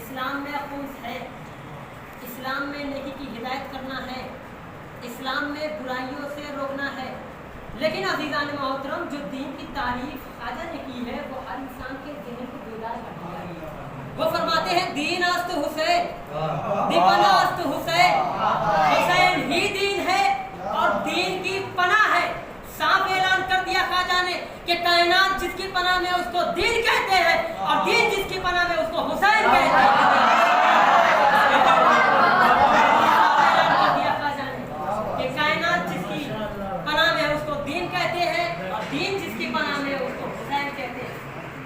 اسلام میں خلوص ہے، اسلام میں نیکی کی ہدایت کرنا ہے، اسلام میں برائیوں سے روکنا ہے. لیکن عزیزان محترم، جو دین کی تعریف خواجہ نے کی ہے وہ ہر انسان کے ذہن کو بیدار کرتی ہے. وہ فرماتے ہیں دین است حسین، دیوانہ است حسین، حسین ہی دین ہے اور دین کی پناہ ہے. صاف اعلان کر دیا خواجہ نے کہ کائنات جس کی پناہ میں اس کو دین کہتے ہیں اور دین جس کی پناہ میں اس کو حسین کہتے ہیں.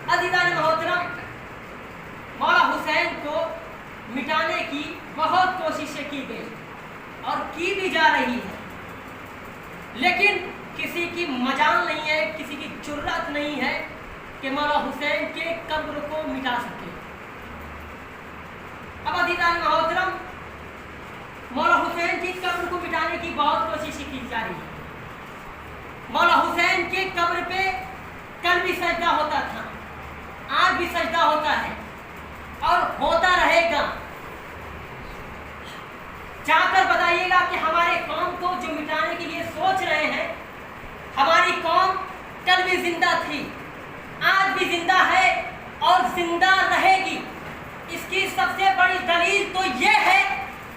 عزیزان محترم، مولا حسین کو مٹانے کی بہت کوششیں کی گئی اور کی بھی جا رہی ہے، لیکن کسی کی مجال نہیں ہے، کسی کی جرأت نہیں ہے کہ مولا حسین کے قبر کو مٹا سکے. اب عزیزان محترم، مولا حسین کی قبر کو مٹانے کی بہت کوششیں کی جا رہی ہے. مولا حسین کے قبر پہ کل بھی سجدہ ہوتا تھا، آج بھی سجدہ ہوتا ہے اور ہوتا رہے گا. جا کر بتائیے گا کہ ہمارے قوم کو جو مٹانے کے لیے سوچ رہے ہیں، ہماری قوم کل بھی زندہ تھی، آج بھی زندہ ہے اور زندہ رہے گی. اس کی سب سے بڑی دلیل تو یہ ہے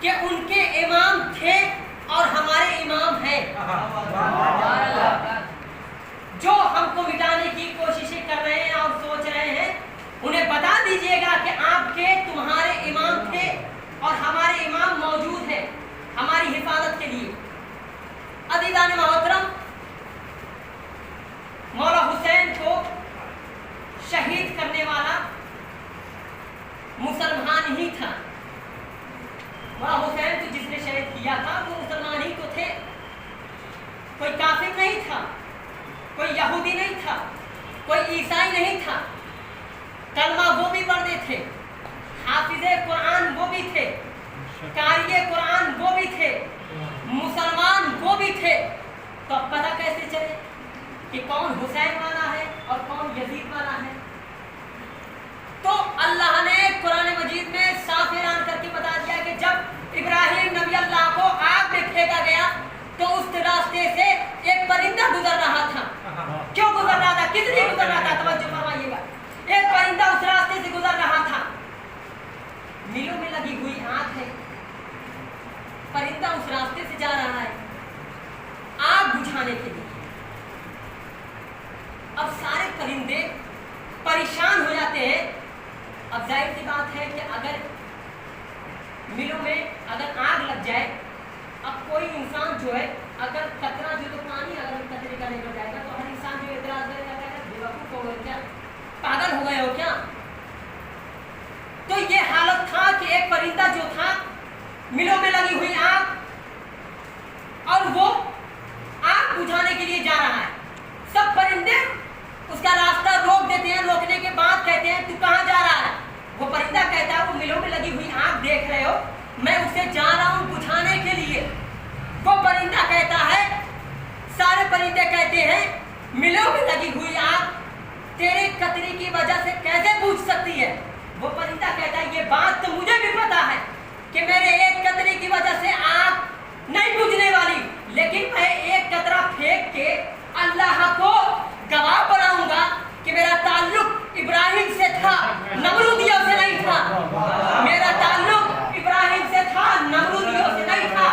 کہ ان کے امام تھے اور ہمارے امام ہیں. جو ہم کو مٹانے کی کوششیں کر رہے ہیں اور سوچ رہے ہیں، انہیں بتا دیجئے گا کہ آپ کے تمہارے امام تھے اور ہمارے امام موجود ہیں ہماری حفاظت کے لیے. عزیزان محترم، مولا حسین کو شہید کرنے والا مسلمان ہی تھا. مولا حسین کو جس نے شہید کیا تھا وہ مسلمان ہی تو تھے، کوئی کافر نہیں تھا، کوئی یہودی نہیں تھا، کوئی عیسائی نہیں تھا. کلمہ وہ بھی پڑھتے تھے، حافظ قرآن وہ بھی تھے، قاری قرآن وہ بھی تھے، مسلمان وہ بھی تھے. تو اب پتہ کیسے چلے کہ کون حسین والا ہے اور کون یزید والا ہے؟ تو اللہ نے قرآن مجید میں صاف اعلان کر کے بتا دیا کہ جب ابراہیم نبی اللہ کو آگ میں پھینکا گیا تو اس راستے سے ایک پرندہ گزر رہا تھا. کیوں گزر رہا تھا؟ کس لیے گزر رہا تھا؟ توجہ فرمائیے گا. ایک پرندہ اس راستے سے گزر رہا تھا، میلوں میں لگی ہوئی آگ ہے، پرندہ اس راستے سے جا رہا ہے آگ بجھانے کے لیے. اب سارے پرندے پریشان ہو جاتے ہیں. اب ظاہر سی بات ہے کہ اگر ملوں میں اگر آگ لگ جائے، اب کوئی انسان جو ہے اگر قطرہ جو تو پانی اگر ہم قطرے کا لے کر جائے گا تو ہر انسان جو اعتراض کرے گا کہ بیوقوف ہو گئے کیا، پاگل ہو گئے ہو کیا. تو یہ حالت تھا کہ ایک پرندہ جو تھا ملوں میں لگی ہوئی آگ اور وہ آگ بجھانے کے لیے جا رہا ہے. سب پرندے اس کا راستہ روک دیتے ہیں، روکنے کے بعد کہتے ہیں تو کہاں جا رہا ہے؟ وہ پرندہ کہتا ہے وہ ملوں میں لگی ہوئی آگ دیکھ رہے ہو، میں اسے جا رہا ہوں بجھانے کے لیے. وہ پرندہ کہتا ہے، سارے پرندے کہتے ہیں ملوں میں لگی ہوئی آگ تیرے قطرے کی وجہ سے کیسے بجھ سکتی ہے؟ وہ پرندہ کہتا ہے یہ بات تو مجھے بھی پتا ہے کہ میرے ایک قطرے کی وجہ سے آگ نہیں بجھنے والی، لیکن میں ایک قطرہ پھینک کے اللہ کو گواہ بناؤں گا کہ میرا تعلق ابراہیم سے تھا، نمرودیوں سے نہیں تھا. میرا تعلق ابراہیم سے تھا، نمرودیوں سے نہیں تھا.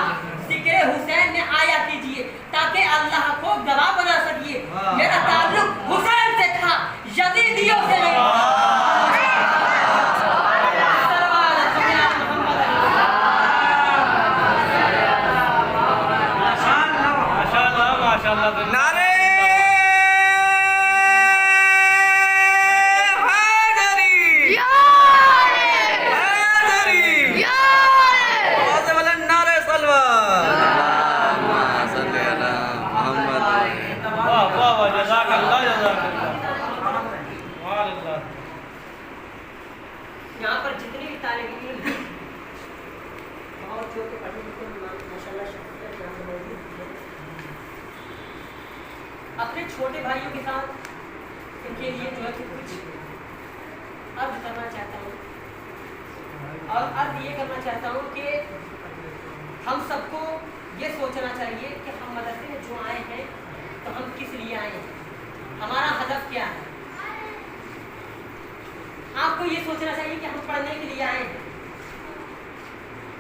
ذکر حسین میں آیا کیجئے تاکہ اللہ کو گواہ بنا سکیے. میرا تعلق حسین سے تھا، یزیدیوں سے نہیں تھا. نعرے یہاں پر جتنے بھی طالب علم ہیں بہت چھوٹے پڑھے لکھے ماشاءاللہ شخصیت یہاں پر موجود ہیں. اپنے چھوٹے بھائیوں کے ساتھ ان کے لیے جو ہے کچھ عرض کرنا چاہتا ہوں. और अर्थ ये करना चाहता हूँ कि हम सबको ये सोचना चाहिए कि हम मदरसे में जो आए हैं तो हम किस लिए आए हैं, हमारा हदफ क्या है। आपको ये सोचना चाहिए कि हम पढ़ने के लिए आए हैं,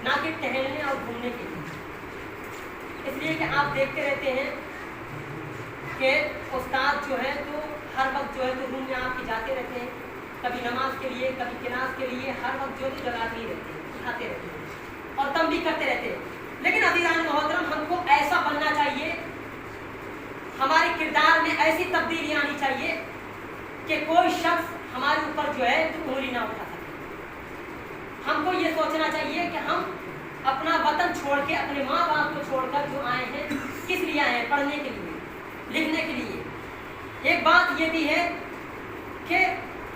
ना कि टहलने और घूमने के लिए। इसलिए कि आप देखते रहते हैं कि उस्ताद जो है तो हर वक्त जो है तो रूम में आपके जाते रहते हैं, कभी नमाज के लिए कभी क्लास के लिए, हर वक्त जो है तो जगाते ही रहते हैं, उठाते रहते हैं और तंबीह करते रहते हैं। लेकिन अज़ीज़ान मोहतरम, हमको ऐसा बनना चाहिए, हमारे किरदार में ऐसी तब्दीली आनी चाहिए कि कोई शख्स हमारे ऊपर जो है तो उंगली ना उठा सके। हमको ये सोचना चाहिए कि हम अपना वतन छोड़ के, अपने माँ बाप को छोड़कर जो आए हैं, किस लिए आए हैं? पढ़ने के लिए, लिखने के लिए। एक बात ये भी है कि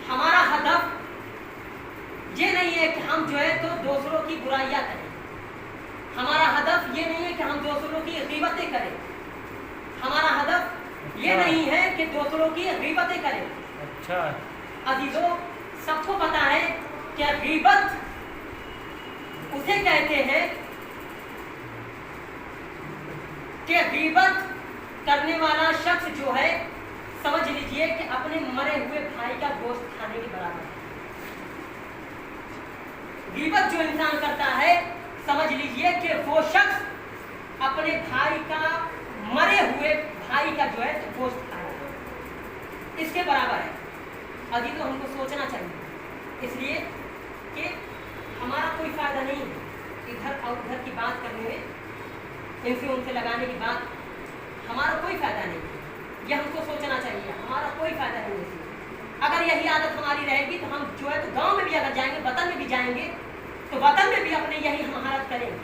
हमारा हदफ ये नहीं है कि हम जो है तो दूसरों की बुराइयां करें, हमारा हदफ ये नहीं है कि हम दूसरों की गीबतें करें, हमारा हदफ ये नहीं है कि दूसरों की गीबतें करें। अच्छा अजीजों, सबको पता है कि गीबत उसे कहते हैं कि गीबत करने वाला शख्स जो है, समझ लीजिए कि अपने मरे हुए भाई का गोश्त खाने के बराबर है। गीबत जो इंसान करता है, समझ लीजिए कि वो शख्स अपने भाई का, मरे हुए भाई का जो है तो गोश्त खा रहा है, इसके बराबर है। अभी तो हमको सोचना चाहिए, इसलिए कि हमारा कोई फ़ायदा नहीं है इधर और उधर की बात करने में, इनसे उनसे लगाने की बात, हमारा कोई फ़ायदा नहीं है। ये हमको सोचना चाहिए, हमारा कोई फ़ायदा नहीं है इसमें। अगर यही आदत हमारी रहेगी तो हम जो है तो गांव में भी अगर जाएंगे, वतन में भी जाएंगे, तो वतन में भी अपने यही हम हालत करेंगे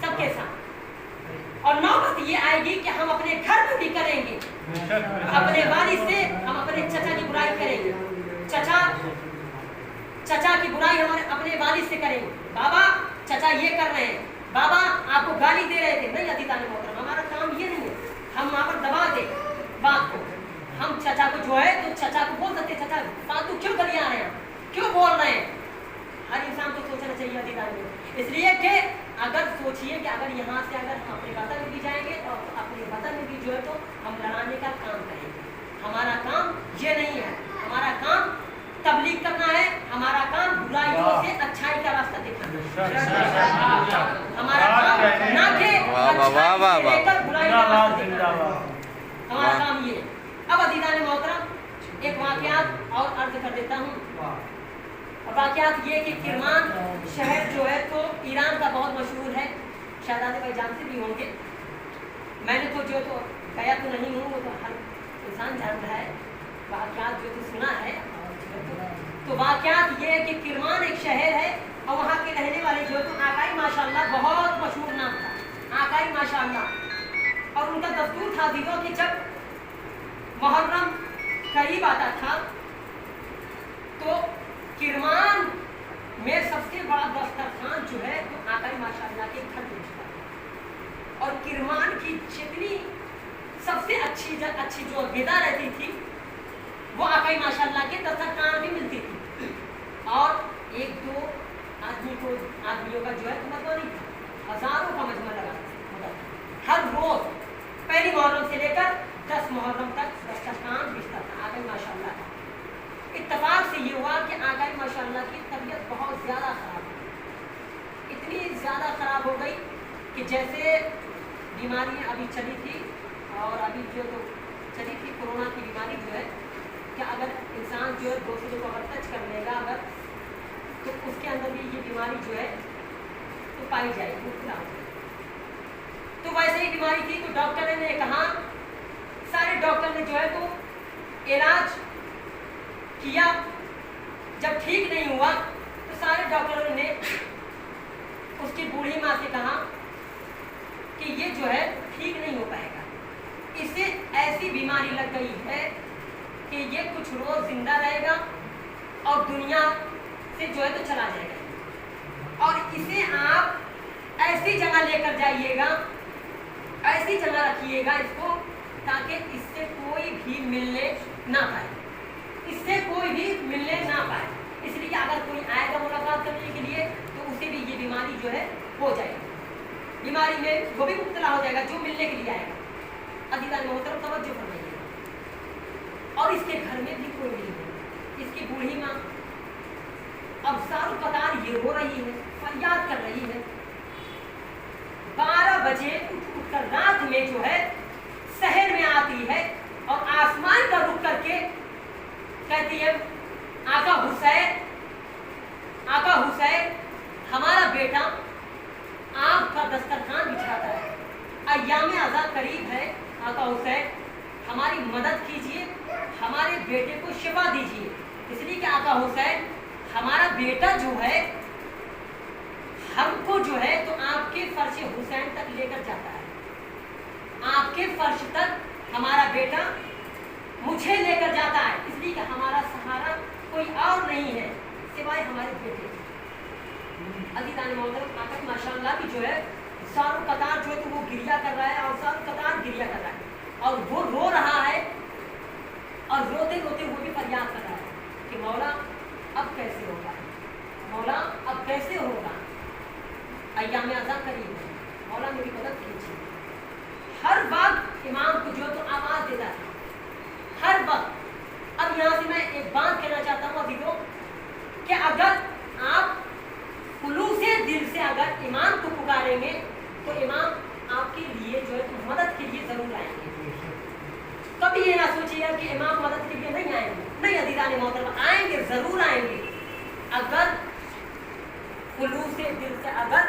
सबके साथ। और नौबत ये आएगी कि हम अपने घर में भी करेंगे, अपने वालिद से हम अपने चचा की बुराई करेंगे, चचा की बुराई हमारे अपने वालिद से करेंगे। बाबा चचा ये कर रहे हैं, बाबा आपको गाली दे रहे थे। नहीं अज़ीज़ान मोहतरम, हमारा काम ये नहीं है हम वहाँ पर दबा दे बात को। हम चचा को जो है तो चचा को बोल सकते, चचा फालतू क्यों गली आ रहे हैं, क्यों बोल रहे हैं। हर इंसान को सोचना चाहिए अज़ीज़ान में। इसलिए कि अगर सोचिए कि अगर यहाँ से अगर हम अपने वतन में भी जाएंगे और अपने वतन में भी जो है तो हम लड़ाने का काम करेंगे। हमारा काम ये नहीं है, हमारा काम तबलीग करना है, हमारा काम बुराइयों से अच्छाई का रास्ता दिखाना। हमारा काम ना कि अच्छाई से लेकर बुराई का रास्ता दिखाना, हमारा काम ये। अब अज़ीज़ान मोहतरम, एक वाक़यात और अर्ज कर देता हूँ। वाक़यात ये कि किरमान शहर जो है तो ईरान का बहुत मशहूर है, शहजादे भाई जानते भी होंगे। मैंने तो जो तो गया तो नहीं हूँ, वो तो हर इंसान जानता है, वाक़यात जो तो सुना है। तो वाक़यात ये है कि किरमान एक शहर है और वहाँ के रहने वाले जो तो आकाई माशाअल्लाह, बहुत मशहूर नाम था आकाई माशाअल्लाह। और उनका दस्तूर था दिनों कि जब मुहर्रम करीब आता था तो किरमान में सबसे बड़ा दस्तरखान जो है तो आकाई माशाअल्लाह के घर पहुँचता था। और किरमान की जितनी सबसे अच्छी जो ग़िज़ा रहती थी वो आकाई माशाअल्लाह के दस्तरखान में मिलती थी। और एक दो आदमियों का जो है तो मजमा नहीं था, हज़ारों का मजमा लगा था। हर रोज़ पहली मुहर्रम से लेकर 10 मुहर्रम तक दस्तरखान बिछता था आकाई माशाअल्लाह का। इत्तफाक से ये हुआ कि आकाई माशाअल्लाह की तबीयत बहुत ज़्यादा ख़राब हो गई, इतनी ज़्यादा ख़राब हो गई कि जैसे बीमारी अभी चली थी और अभी जो तो चली थी कोरोना की बीमारी जो है, कि अगर इंसान जो है दूसरे को अगर टच कर लेगा अगर, तो उसके अंदर भी ये बीमारी जो है तो पाई जाएगी, मुब्तला हो जाएगी। तो वैसे ही बीमारी थी तो डॉक्टर ने कहा, सारे डॉक्टर ने जो है तो इलाज किया। जब ठीक नहीं हुआ तो सारे डॉक्टरों ने उसकी बूढ़ी माँ से कहा कि ये जो है ठीक नहीं हो पाएगा, इसे ऐसी बीमारी लग गई है कि ये कुछ रोज़ जिंदा रहेगा और दुनिया से जो है तो चला जाएगा। और इसे आप ऐसी जगह लेकर जाइएगा, ऐसी जगह रखिएगा इसको, ताकि इससे कोई भी मिलने ना पाए, इससे कोई भी मिलने ना पाए। इसलिए अगर कोई आएगा मुलाकात करने के लिए बीमारी जो है हो जाएगी, बीमारी में वो भी मुब्तला हो जाएगा जो मिलने के लिए आएगा। अज़ीज़ान मोहतरम तवज्जो फरमाइएगा। और इसके घर में भी कोई नहीं है, इसकी बूढ़ी माँ अब सारों कतार ये रो रही है, फरियाद कर रही है। 12 बजे उठ कर रात में जो है शहर में आती है और आसमान का रुख करके कहती है, आका हुसैन, आका हुसैन, हमारा बेटा आपका दस्तरखान बिछाता है, अय्याम आज़ाद करीब है, आका हुसैन हमारी मदद कीजिए, हमारे बेटे को शिफा दीजिए। इसलिए कि आका हुसैन हमारा बेटा जो है हमको जो है तो आपके फर्श हुसैन तक लेकर जाता है, आपके फर्श तक हमारा बेटा मुझे लेकर जाता है, इसलिए कि हमारा सहारा कोई और नहीं है सिवाय हमारे बेटे। अज़ीज़ान मोहतरम आका माशाअल्लाह की जो है सारों कतार जो है तो वो गिरिया कर रहा है और सारों कतार गिरिया कर रहा है और वो रो रहा है और रोते रोते वो भी फरियाद कर रहा है कि मौला अब कैसे होगा, मौला अब कैसे होगा, अय्याम आज़ाद करीब है, मौला मेरी मदद कीजिए। हर वक्त इमाम को जो तो आवाज़ देता था, हर वक्त। अब यहाँ से मैं एक बात कहना चाहता हूँ अभी तो कि अगर आप खुलूसे दिल से अगर इमाम को पुकारेंगे तो इमाम आपके लिए जो है तो मदद के लिए ज़रूर आएंगे। कभी ये ना सोचिएगा कि इमाम मदद के लिए नहीं आएंगे, नहीं अज़ीज़ान मोहतरम आएंगे, ज़रूर आएंगे। अगर खुलूसे दिल से अगर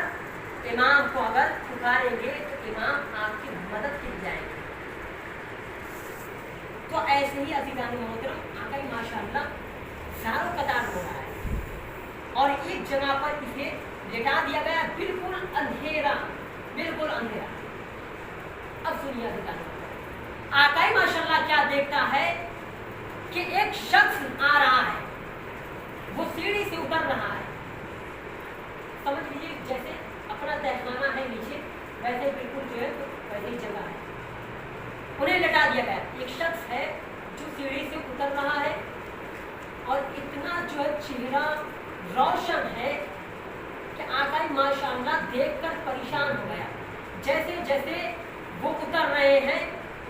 इमाम को अगर पुकारेंगे तो इमाम आपकी मदद के लिए आएंगे। तो ऐसे ही अज़ीज़ान मोहतरम आका माशाअल्लाह सारों कतार हो रहा है और एक जगह पर इसे लेटा दिया गया, बिल्कुल अंधेरा, बिल्कुल अंधेरा। अब सुनिए अज़ीज़ान, आका माशाअल्लाह क्या देखता है कि एक शख्स आ रहा है, वो सीढ़ी से उतर रहा है। समझ लीजिए जैसे अपना तहखाना है नीचे, वैसे बिल्कुल जो है तो वैसे ही जगह है, उन्हें लटा दिया गया। एक शख्स है जो सीढ़ी से उतर रहा है और इतना जो है चेहरा रोशन है कि आका माशाअल्लाह देखकर परेशान हो गया। जैसे जैसे वो उतर रहे हैं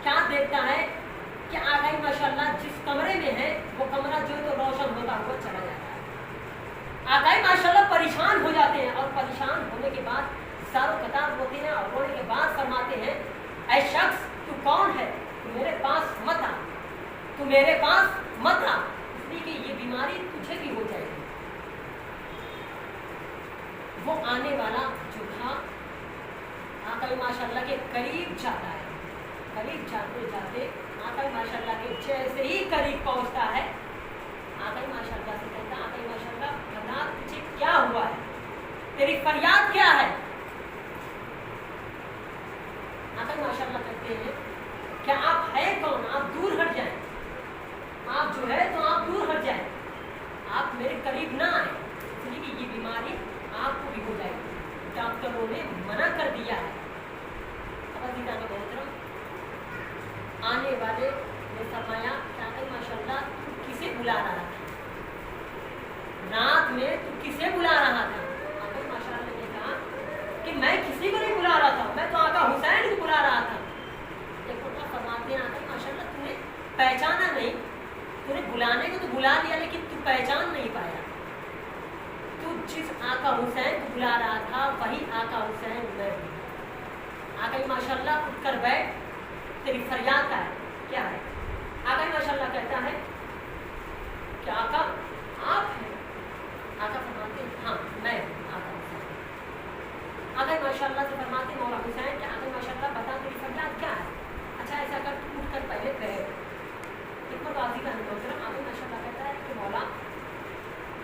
क्या देखता है कि आका माशाअल्लाह जिस कमरे में है वो कमरा जो है तो रोशन होता हुआ चला जाता है। आका माशाअल्लाह परेशान हो जाते हैं और परेशान होने के बाद सारों कतार रोते हैं और रोने के बाद फरमाते हैं, ऐ शख्स तू कौन है, तू मेरे पास मत आ, तू मेरे पास मत आ, इसलिए कि ये बीमारी तुझे भी हो जाएगी। वो आने वाला जो था आका माशाअल्लाह के करीब जाता है, करीब जाते जाते आका माशाअल्लाह के जैसे ही करीब पहुंचता है, आका माशाअल्लाह से कहता, आका माशाअल्लाह बता तुझे क्या हुआ है, तेरी फरियाद क्या है। आका माशाअल्लाह कहते हैं क्या आप है कौन, आप दूर हट जाएं, आप जो है तो आप दूर हट जाएं, आप मेरे करीब ना आए, इसलिए कि ये बीमारी आपको भी हो जाएगी, डॉक्टरों ने मना कर दिया है। अब अज़ीज़ान मोहतरम आने वाले ने फरमाया क्या माशाअल्लाह तू किसे बुला रहा था, रात में तू किसे बुला रहा था। आका माशाअल्लाह ने कहा कि मैं किसी को नहीं बुला रहा था, मैं तो आका हुसैन को बुला रहा था। एक उनका फरमाते हैं आका माशाअल्लाह तूने पहचाना नहीं, तूने बुलाने को तो बुला लिया लेकिन तू पहचान नहीं पाया। तू जिस आका हुसैन को बुला रहा था वही आका हुसैन मैं हूँ। आका माशाअल्लाह उठ कर बैठ, तेरी फरियाद का है क्या है। आका माशाअल्लाह कहता है कि आका आप हैं। आका फरमाते हैं हाँ मैं हूँ आका हुसैन। आका माशाअल्लाह से फरमाते मौला हुसैन कि आका माशाअल्लाह बता तेरी फरियाद क्या है। अच्छा ऐसा कर तू उठ कर पहले बैठ। एक बार अज़ीज़ान मोहतरम आका माशाअल्लाह कहता है कि मौला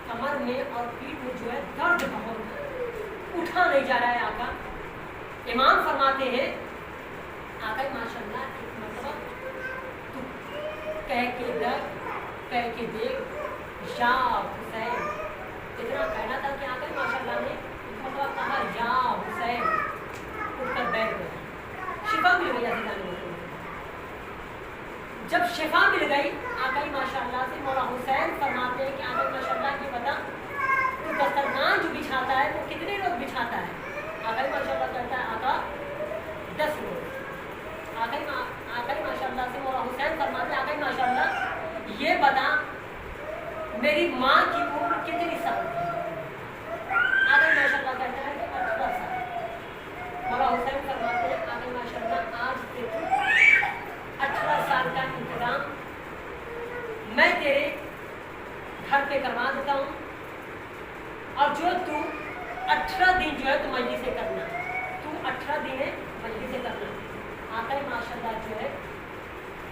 कमर में और पीठ में जो है दर्द बहुत, उठा नहीं जा रहा है आका। इमाम फरमाते हैं आका माशाअल्लाह एक मरतबा तू कह के देख या हुसैन, इतना कहना था कि आका माशाअल्लाह ने एक मरतबा कहा या हुसैन, उठकर बैठ गए, शिफा मिल गई। अज़ीज़ान जब शिफा मिल गई आका माशाअल्लाह से मौला हुसैन फरमाते हैं कि आका माशाअल्लाह ये बता तू दस्तरखान जो बिछाता है वो कितने लोग बिछाते और जो तू 18 दिन जो है तो मजलिसें करना, तू 18 दिन मजलिसें करना। आका माशाल्लाह जो है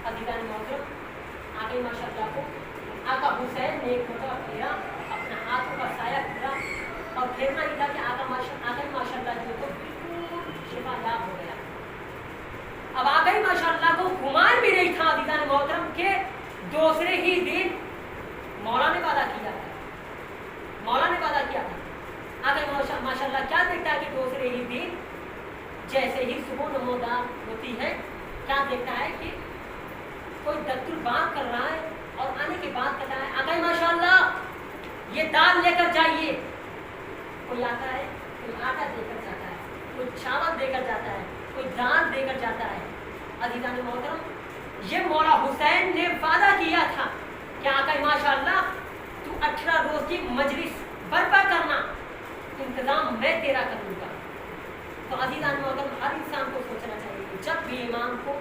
अदीदान मोहतरम आका माशाल्लाह को आका हुसैन ने एक मोटा फेरा, अपना हाथों का साया फेरा और फेरना ही था कि आका माशाल्लाह जो तो बिल्कुल शिफा याब हो गया। अब आका माशाल्लाह को गुमान भी नहीं था अदीदान मोहतरम के दूसरे ही दिन मौला ने वादा किया था, मौला ने वादा किया था। आका माशाल्लाह क्या देखता है कि दूसरे ही दिन जैसे ही सुबह नमोदार होती है, क्या देखता है कि कोई दस्तूर बात कर रहा है और आने के बाद कहता है आका माशाल्लाह ये दाल लेकर जाइए। कोई आता है, कोई आटा देकर जाता है, कोई चावल देकर जाता है, कोई दाल देकर जाता है। अजीज़ान मोहतरम, ये मौला हुसैन ने वादा किया था कि आका माशाल्लाह तू 18 रोज की मजलिस बर्पा करना, इंतजाम मैं तेरा कर दूंगा। तो अजीज़ान मोहतरम, हर इंसान को सोचना चाहिए कि जब भी इमाम को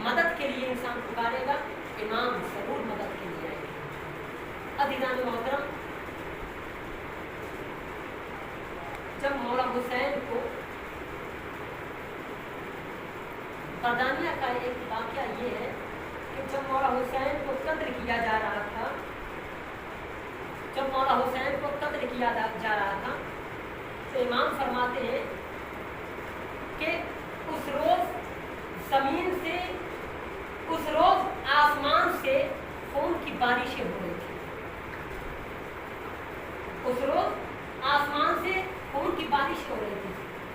मदद के लिए इंसान पुकारेगा, इमाम जरूर मदद के लिए आएगा। अजीज़ान मोहतरम, जब मौला हुसैन को बरदानिया का एक वाक़या ये है कि जब मौला हुसैन को कत्ल किया जा रहा था, जब मौला हुसैन को कत्ल किया जा रहा था, तो इमाम फरमाते हैं कि उस रोज़ ज़मीन से, उस रोज़ आसमान से खून की बारिशें हो रही थी। उस रोज़ आसमान से खून की बारिश हो रही थी।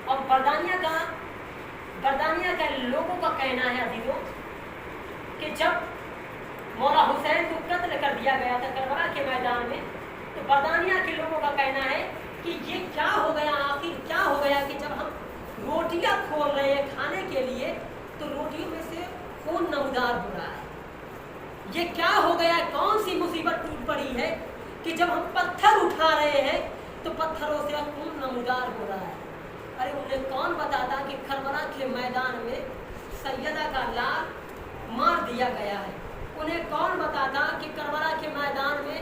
और बरदानिया का लोगों का कहना है अजीजों कि जब मौला हुसैन को कत्ल कर दिया गया था करबला के मैदान में, तो बरदानिया के लोगों का कहना है कि ये क्या हो गया, आखिर क्या हो गया कि जब हम रोटियां खोल रहे हैं खाने के लिए तो रोटियों में से खून नमदार हो रहा है। ये क्या हो गया, कौन सी मुसीबत टूट पड़ी है कि जब हम पत्थर उठा रहे हैं तो पत्थरों से खून नमदार हो रहा है। अरे उन्हें कौन बताता कि करबला के मैदान में सैयदा का लाल मार दिया गया है। उन्हें कौन बताता कि करबला के मैदान में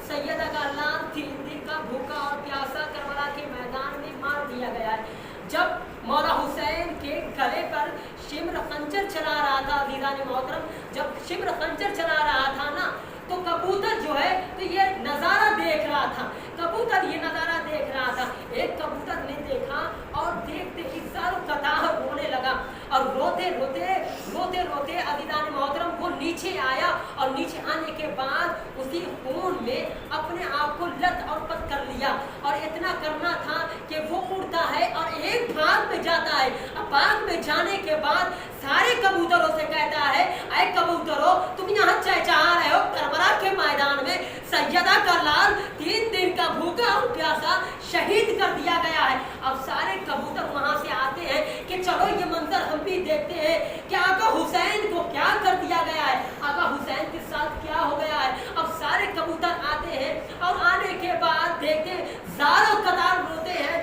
सैयदा का लाल 3 दिन का भूखा और प्यासा करबला के मैदान में मार दिया गया है। जब मौला हुसैन के गले पर शिम्र खंजर चला रहा था, अज़ीज़ान मोहतरम, जब शिम्र खंजर चला रहा था ना, तो कबूतर जो है तो ये नज़ारा देख रहा था, कबूतर ये नज़ारा देख रहा था। एक कबूतर ने देखा और देखते ही सारों कतार रोने लगा और रोते रोते अज़ीज़ान मोहतरम वो नीचे आया और नीचे आने के बाद उसी खून में अपने आप को लत और पत कर लिया और इतना करना था कि वो उड़ता है और एक भाग में जाता है। अब भाग में जाने के बाद सारे कबूतरों से कहता है, ऐ कबूतरों तुम यहाँ चहचहा रहे हो, करबला के मैदान में सैयदा का लाल 3 दिन का भूखा और प्यासा शहीद कर दिया गया है। अब सारे कबूतर वहां से आते हैं कि चलो ये मंजर हम भी देखते हैं कि आका हुसैन को क्या कर दिया गया है, आका हुसैन के साथ क्या हो गया है। अब सारे कबूतर आते हैं और आने के बाद देखते ज़ारों कतार रोते हैं,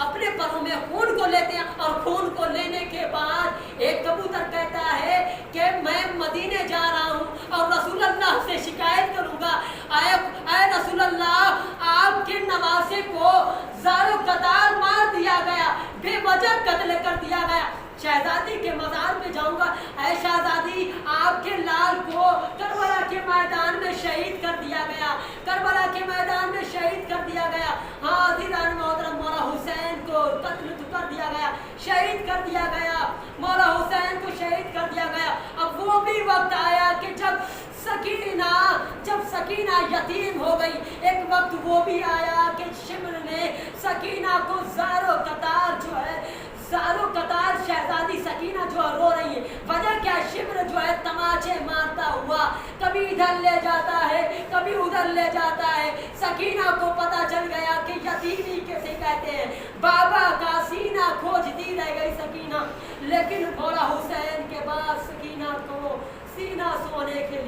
अपने परों में खून को लेते हैं और खून को लेने के बाद एक कबूतर कहता है कि मैं मदीने जा रहा हूँ और रसूलुल्लाह से शिकायत करूँगा, ऐ रसूलुल्लाह आपके नवासे को ज़ारों कतार मार दिया गया, बेवजह कत्ल कर दिया गया, शहजादी के मज़ार में जाऊँगा, ऐ शहजादी आपके लाल को करबला के मैदान में शहीद कर दिया गया, करबला के मैदान में शहीद कर दिया गया। हाँ अज़ीज़ान मोहतरम, मौला हुसैन को कत्ल कर दिया गया, शहीद कर दिया गया, मौला हुसैन को शहीद कर दिया गया। अब वो भी वक्त आया कि जब सकीना यतीम हो गई, एक वक्त वो भी आया कि शिम्र ने सकीना को ज़ारों कतार शहजादी सकीना जो रो रही है, वजह क्या, शिम्र जो है तमाचे मारता हुआ कभी इधर ले जाता है कभी उधर ले जाता है। सकीना को पता चल गया कि यतीमी कैसे कहते हैं, बाबा का सीना खोजती रह गई सकीना, लेकिन मौला हुसैन के बाद सकीना को सीना सोने के